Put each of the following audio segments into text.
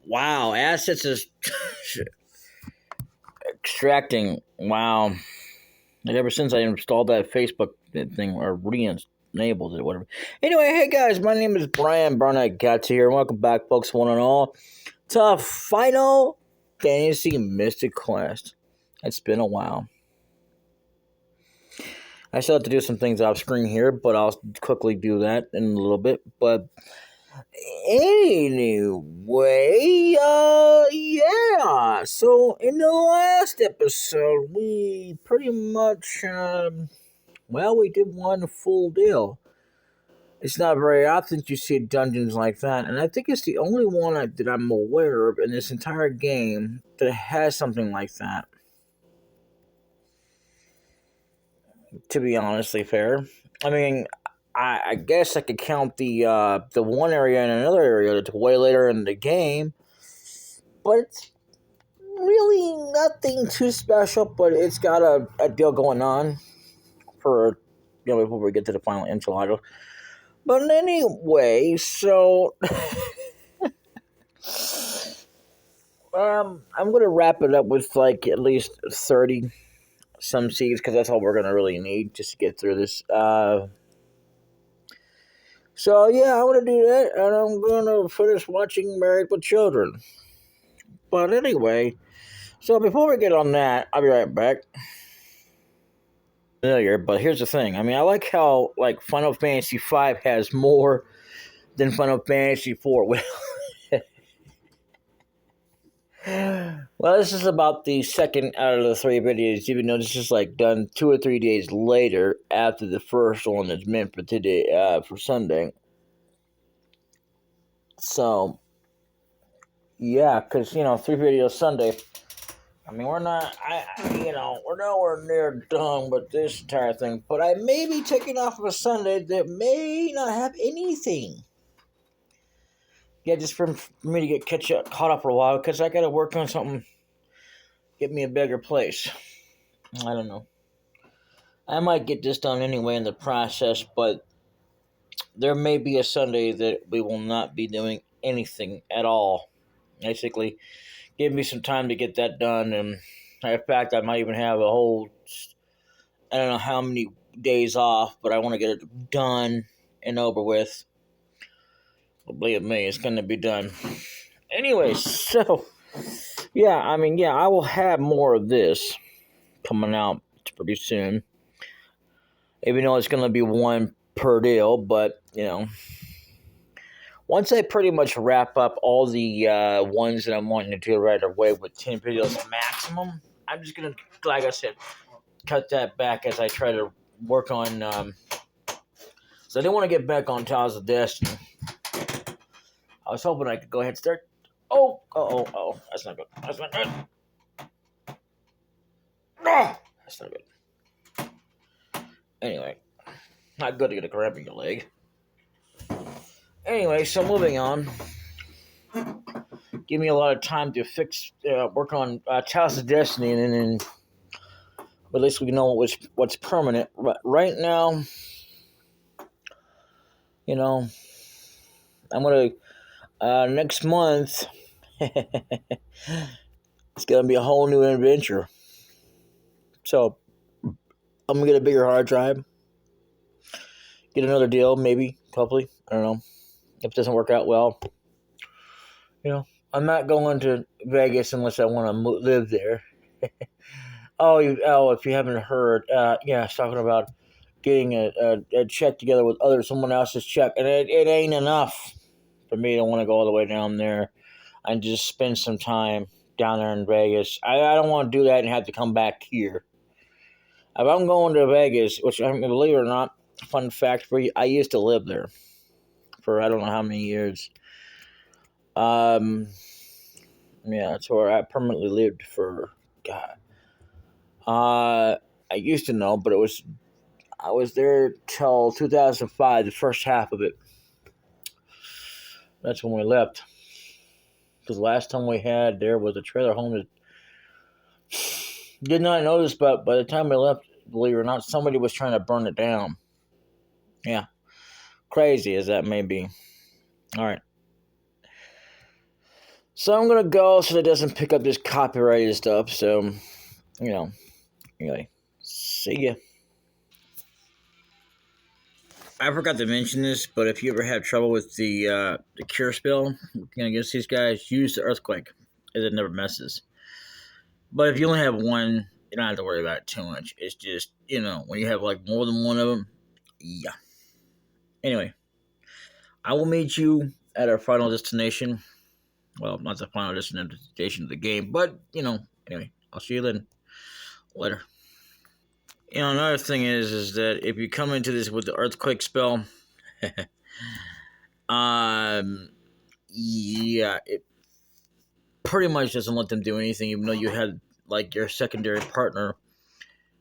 Wow, assets is extracting. Wow. Like ever since I installed that Facebook thing or re-enabled it, whatever. Anyway, hey guys, my name is Brian Barnett Gats here. Welcome back, folks, one and all, to Final Fantasy Mystic Quest. It's been a while. I still have to do some things off screen here, but I'll quickly do that in a little bit. But anyway, yeah. So in the last episode, we pretty much, we did one full deal. It's not very often you see dungeons like that, and I think it's the only one that I'm aware of in this entire game that has something like that. To be honestly fair, I mean, I guess I could count the one area and another area that's way later in the game, but it's really nothing too special. But it's got a deal going on for before we get to the final enchilada. But anyway, so I'm gonna wrap it up with like at least 30 some seeds because that's all we're gonna really need just to get through this. So yeah, I'm gonna do that, and I'm gonna finish watching Married with Children. But anyway, so before we get on that, I'll be right back. Familiar, but here's the thing. I mean, I like how like Final Fantasy V has more than Final Fantasy IV. Well, this is about the second out of the three videos, even though this is like done 2 or 3 days later after the first one that's meant for today, for Sunday. So, yeah, because, 3 videos Sunday. I mean, we're nowhere near done with this entire thing, but I may be taking off of a Sunday that may not have anything. Yeah, just for me to get caught up for a while, because I got to work on something, get me a bigger place. I don't know. I might get this done anyway in the process, but there may be a Sunday that we will not be doing anything at all. Basically, give me some time to get that done, and in fact, I might even have a whole, I don't know how many days off, but I want to get it done and over with. Believe me, it's going to be done. Anyway, so, I will have more of this coming out pretty soon. Even though it's going to be one per deal, but, once I pretty much wrap up all the ones that I'm wanting to do right away with 10 videos maximum, I'm just going to, like I said, cut that back as I try to work on, so I didn't want to get back on Tiles of Destiny. I was hoping I could go ahead and start. Oh, that's not good. That's not good. That's not good. Anyway, not good to get a cramp in your leg. Anyway, so moving on. Give me a lot of time to work on Tiles of Destiny, and then at least we know what's permanent. But right now, I'm gonna next month. It's gonna be a whole new adventure. So I'm gonna get a bigger hard drive, get another deal, maybe, hopefully. I don't know. If it doesn't work out well, I'm not going to Vegas unless I want to live there. If you haven't heard, it's talking about getting a check together with someone else's check, and it ain't enough for me to want to go all the way down there and just spend some time down there in Vegas. I don't want to do that and have to come back here. If I'm going to Vegas, which I mean, believe it or not, fun fact for you, I used to live there for I don't know how many years. That's where I permanently lived for, God. I used to know, but I was there till 2005, the first half of it. That's when we left. Because the last time we had there was a trailer home that did not notice, but by the time we left, believe it or not, somebody was trying to burn it down. Yeah. Crazy as that may be. All right. So I'm gonna go so that it doesn't pick up this copyrighted stuff. So, you know, anyway, see ya. I forgot to mention this, but if you ever have trouble with the cure spell against these guys, use the earthquake, as it never messes. But if you only have one, you don't have to worry about it too much. It's just when you have like more than one of them, yeah. Anyway, I will meet you at our final destination. Well, not the final destination of the game, but anyway, I'll see you then. Later. Another thing is that if you come into this with the earthquake spell, um, yeah, it pretty much doesn't let them do anything, even though you had like your secondary partner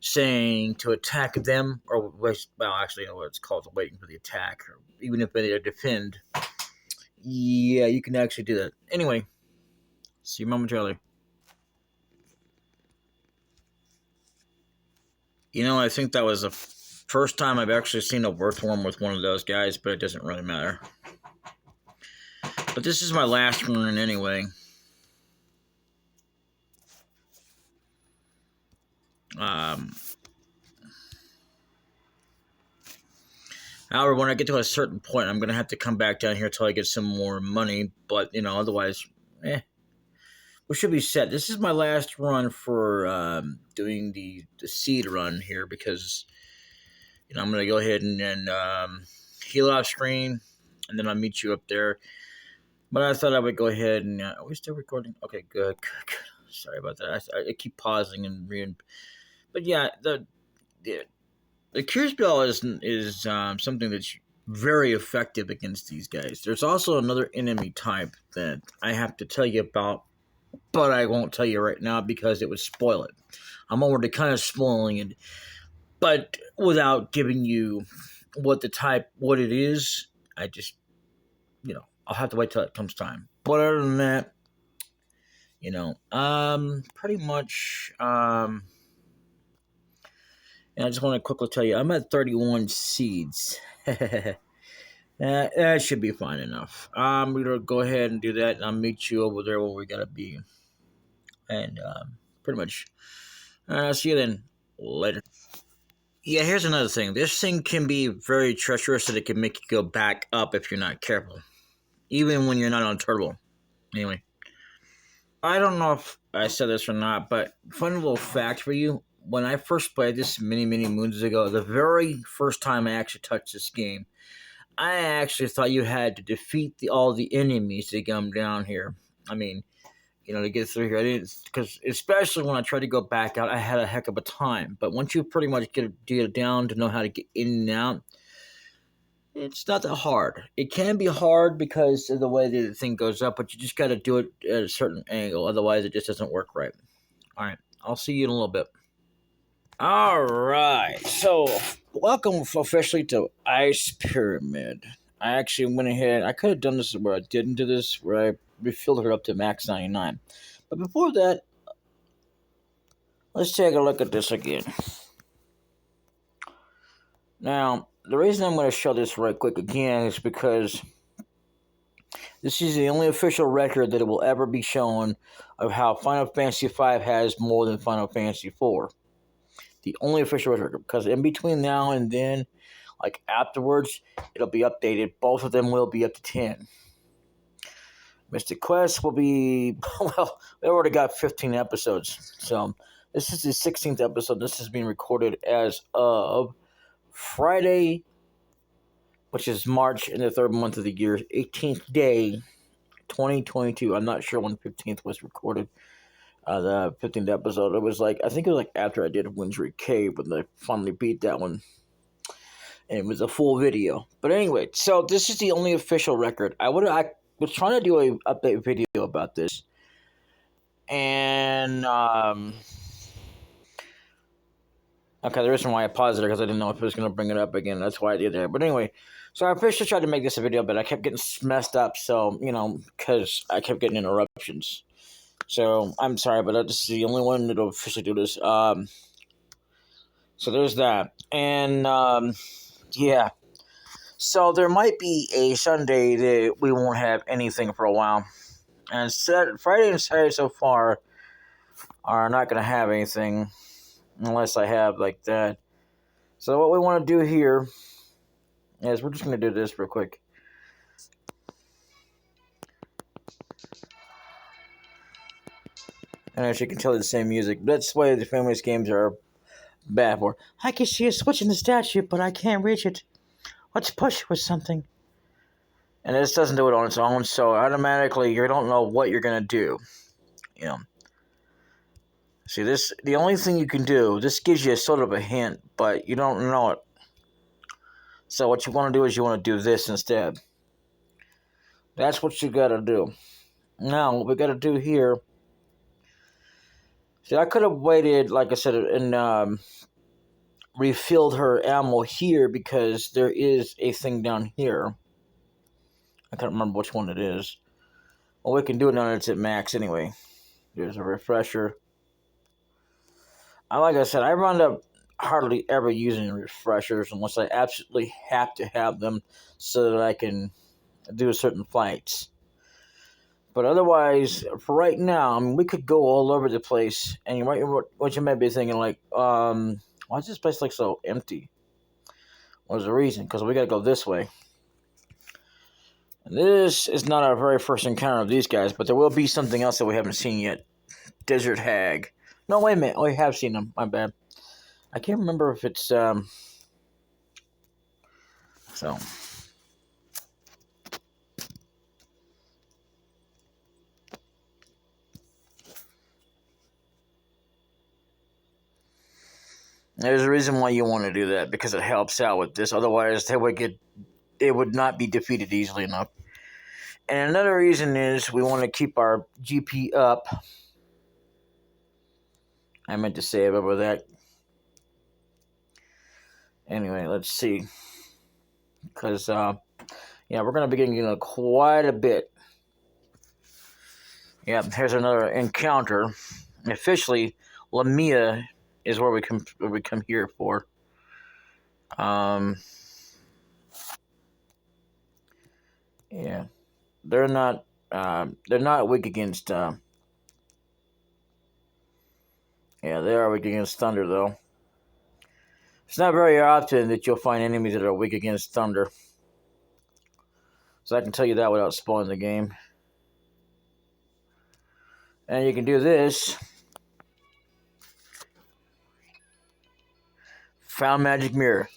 saying to attack them, or well, actually, what it's called, waiting for the attack, or even if they defend. Yeah, you can actually do that. Anyway, see you momentarily. I think that was the first time I've actually seen a Earthworm with one of those guys, but it doesn't really matter. But this is my last run anyway. However, when I get to a certain point, I'm going to have to come back down here until I get some more money. But, otherwise, we should be set. This is my last run for doing the seed run here because, I'm going to go ahead and heal off screen, and then I'll meet you up there. But I thought I would go ahead and... are we still recording? Okay, good. Sorry about that. I keep pausing and reading. But yeah, the cure spell is something that's very effective against these guys. There's also another enemy type that I have to tell you about, but I won't tell you right now because it would spoil it. I'm already kind of spoiling it, but without giving you what it is. I just, I'll have to wait till it comes time. But other than that, pretty much, and I just want to quickly tell you, I'm at 31 seeds. That should be fine enough. I'm gonna go ahead and do that, and I'll meet you over there where we gotta be. And pretty much, I'll see you then later. Yeah, here's another thing. This thing can be very treacherous, and it can make you go back up if you're not careful, even when you're not on turbo. Anyway, I don't know if I said this or not, but fun little fact for you. When I first played this many, many moons ago, the very first time I actually touched this game, I actually thought you had to defeat all the enemies to come down here. I mean, to get through here. I didn't, because especially when I tried to go back out, I had a heck of a time. But once you pretty much get it down to know how to get in and out, it's not that hard. It can be hard because of the way the thing goes up, but you just got to do it at a certain angle. Otherwise, it just doesn't work right. All right, I'll see you in a little bit. All right, so welcome officially to Ice Pyramid. I actually went ahead. I could have done this where I didn't do this, where I refilled her up to max 99. But before that, let's take a look at this again. Now, the reason I'm going to show this right quick again is because this is the only official record that it will ever be shown of how Final Fantasy V has more than Final Fantasy IV. The only official record, because in between now and then, like afterwards, it'll be updated. Both of them will be up to 10. Mystic Quest will be, well, they already got 15 episodes. So this is the 16th episode. This is being recorded as of Friday, which is March in the third month of the year, 18th day, 2022. I'm not sure when 15th was recorded. The 15th episode. It was like, I think it was like after I did Windry Cave when I finally beat that one. And it was a full video. But anyway, so this is the only official record. I was trying to do a update video about this. And, okay, the reason why I paused it because I didn't know if it was going to bring it up again. That's why I did that. But anyway, so I officially tried to make this a video, but I kept getting messed up. So, because I kept getting interruptions. So, I'm sorry, but this is the only one that'll officially do this. So there's that. And, yeah. So there might be a Sunday that we won't have anything for a while. And Friday and Saturday so far are not going to have anything unless I have like that. So what we want to do here is we're just going to do this real quick. And as you can tell, it's the same music. That's why the Family's games are bad for. I can see a switch in the statue, but I can't reach it. Let's push with something. And this doesn't do it on its own, so automatically you don't know what you're going to do. You know. See, this, the only thing you can do, this gives you a sort of a hint, but you don't know it. So what you want to do is you want to do this instead. That's what you got to do. Now, what we got to do here. See, I could have waited, like I said, and refilled her ammo here because there is a thing down here. I can't remember which one it is. Well, we can do it now that it's at max anyway. There's a refresher. Like I said, I wound up hardly ever using refreshers unless I absolutely have to have them so that I can do certain fights. But otherwise, for right now, I mean, we could go all over the place. And what you might be thinking, like, why is this place like so empty? Well, there's a reason, because we got to go this way. And this is not our very first encounter of these guys, but there will be something else that we haven't seen yet. Desert Hag. No, wait a minute. Oh, we have seen them. My bad. I can't remember if it's, so. There's a reason why you want to do that, because it helps out with this. Otherwise, they would not be defeated easily enough. And another reason is we want to keep our GP up. I meant to save over that. Anyway, let's see. Because, yeah, we're going to be getting quite a bit. Yeah, here's another encounter. Officially, Lamia is where we come here for. Yeah, they're not weak against. Yeah, they are weak against thunder though. It's not very often that you'll find enemies that are weak against thunder. So I can tell you that without spoiling the game. And you can do this. Found magic mirror.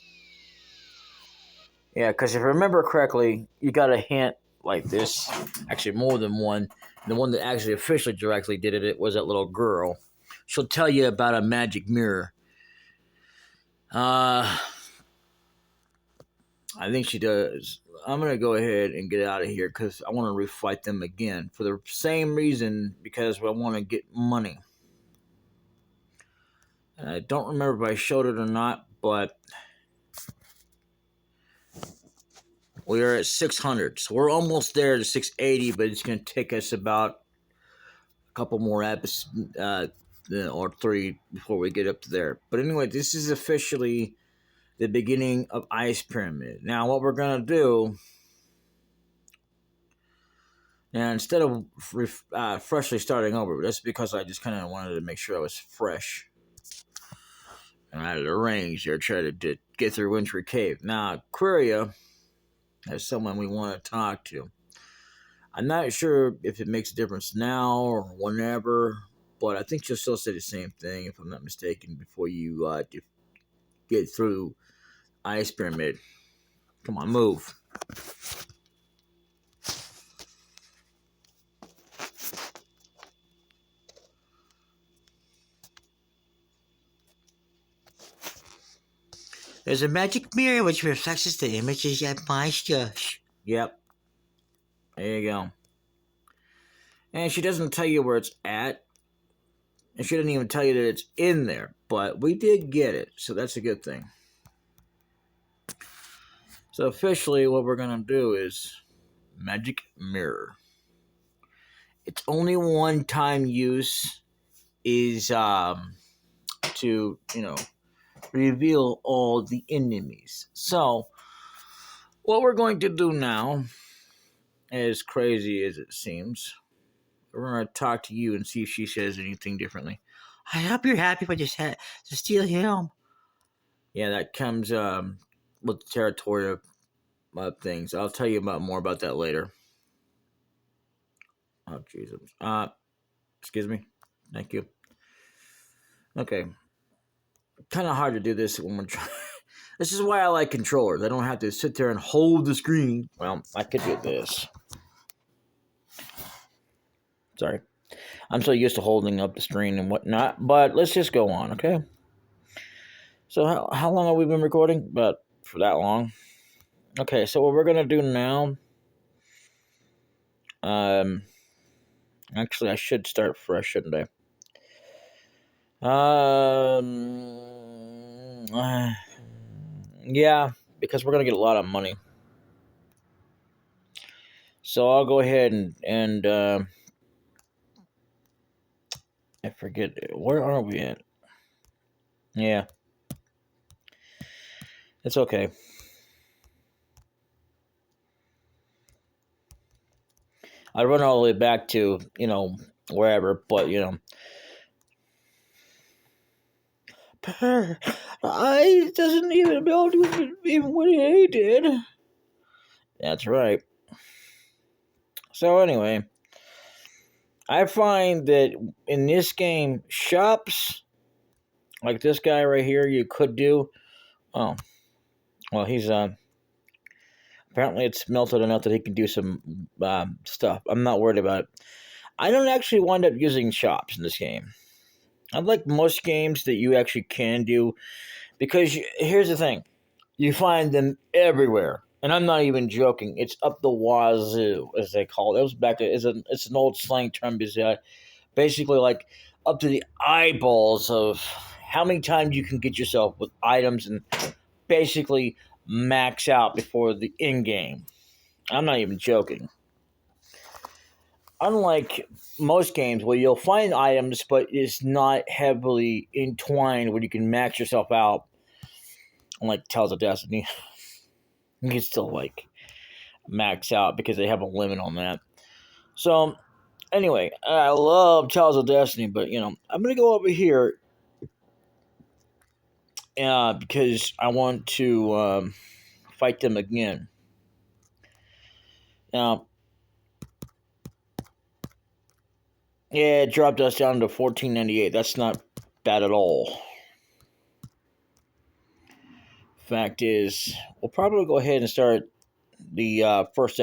Yeah, because if I remember correctly, you got a hint like this. Actually, more than one. The one that actually officially directly did it was that little girl. She'll tell you about a magic mirror. I think she does. I'm going to go ahead and get out of here because I want to refight them again. For the same reason, because I want to get money. And I don't remember if I showed it or not, but we are at 600. So we're almost there to 680, but it's going to take us about a couple more episodes or 3 before we get up to there. But anyway, this is officially the beginning of Ice Pyramid. Now, what we're going to do... Now, instead of freshly starting over, that's because I just kind of wanted to make sure I was fresh. And I had arranged there, try to get through Wintry Cave. Now, Aquaria is someone we want to talk to. I'm not sure if it makes a difference now or whenever, but I think she'll still say the same thing, if I'm not mistaken, before you get through Ice Pyramid. Come on, move. There's a magic mirror which reflects the images at my stuff. Yep. There you go. And she doesn't tell you where it's at. And she didn't even tell you that it's in there. But we did get it, so that's a good thing. So officially what we're going to do is magic mirror. Its only one-time use is to, reveal all the enemies. So what we're going to do now, as crazy as it seems, We're gonna talk to you and see if she says anything differently. I hope you're happy when you said to steal him. Yeah, that comes with the territory of things. I'll tell you about more about that later. Oh Jesus. Excuse me. Thank you. Okay. Kind of hard to do this when we're trying. This is why I like controllers. I don't have to sit there and hold the screen. Well, I could do this. Sorry. I'm so used to holding up the screen and whatnot. But let's just go on, okay? So how long have we been recording? About for that long. Okay, so what we're gonna do now. Um, actually, I should start fresh, shouldn't I? Yeah, because we're gonna get a lot of money. So I'll go ahead and I forget where are we at. Yeah, it's okay. I run all the way back to wherever, but I doesn't even know even what he did. That's right. So anyway, I find that in this game, shops like this guy right here, you could do. Oh, well, he's apparently it's melted enough that he can do some stuff. I'm not worried about it. I don't actually wind up using shops in this game. Unlike most games that you actually can do, because here's the thing, you find them everywhere, and I'm not even joking. It's up the wazoo, as they call it. It was back to it's an old slang term, because basically like up to the eyeballs of how many times you can get yourself with items and basically max out before the end game. I'm not even joking. Unlike most games where you'll find items, but it's not heavily entwined where you can max yourself out, like Tales of Destiny, you can still like max out because they have a limit on that. So anyway, I love Tales of Destiny, but I'm gonna go over here because I want to fight them again. Now, yeah, it dropped us down to 1498. That's not bad at all. Fact is, we'll probably go ahead and start the first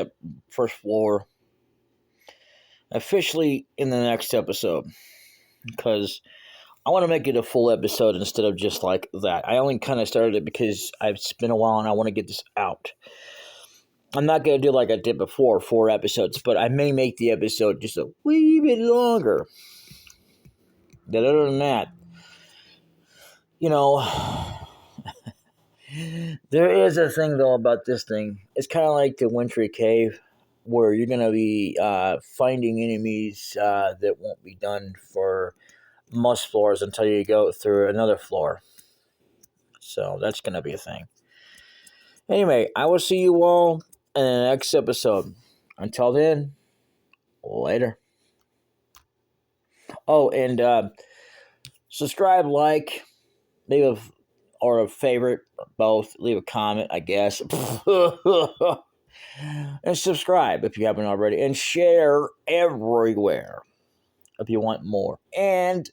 floor officially in the next episode, because I want to make it a full episode instead of just like that. I only kind of started it because it's been a while and I want to get this out. I'm not going to do like I did before, 4 episodes, but I may make the episode just a wee bit longer. But other than that, there is a thing though about this thing. It's kind of like the Wintry Cave, where you're going to be finding enemies that won't be done for most floors until you go through another floor. So that's going to be a thing. Anyway, I will see you all in the next episode. Until then, later. Oh, and subscribe, like, leave a favorite, both. Leave a comment, I guess. And subscribe if you haven't already. And share everywhere if you want more. And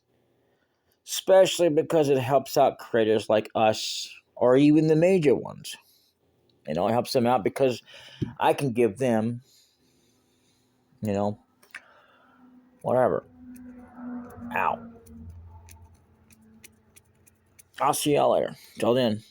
especially because it helps out creators like us, or even the major ones. It helps them out because I can give them, whatever. Ow. I'll see y'all later. Till then.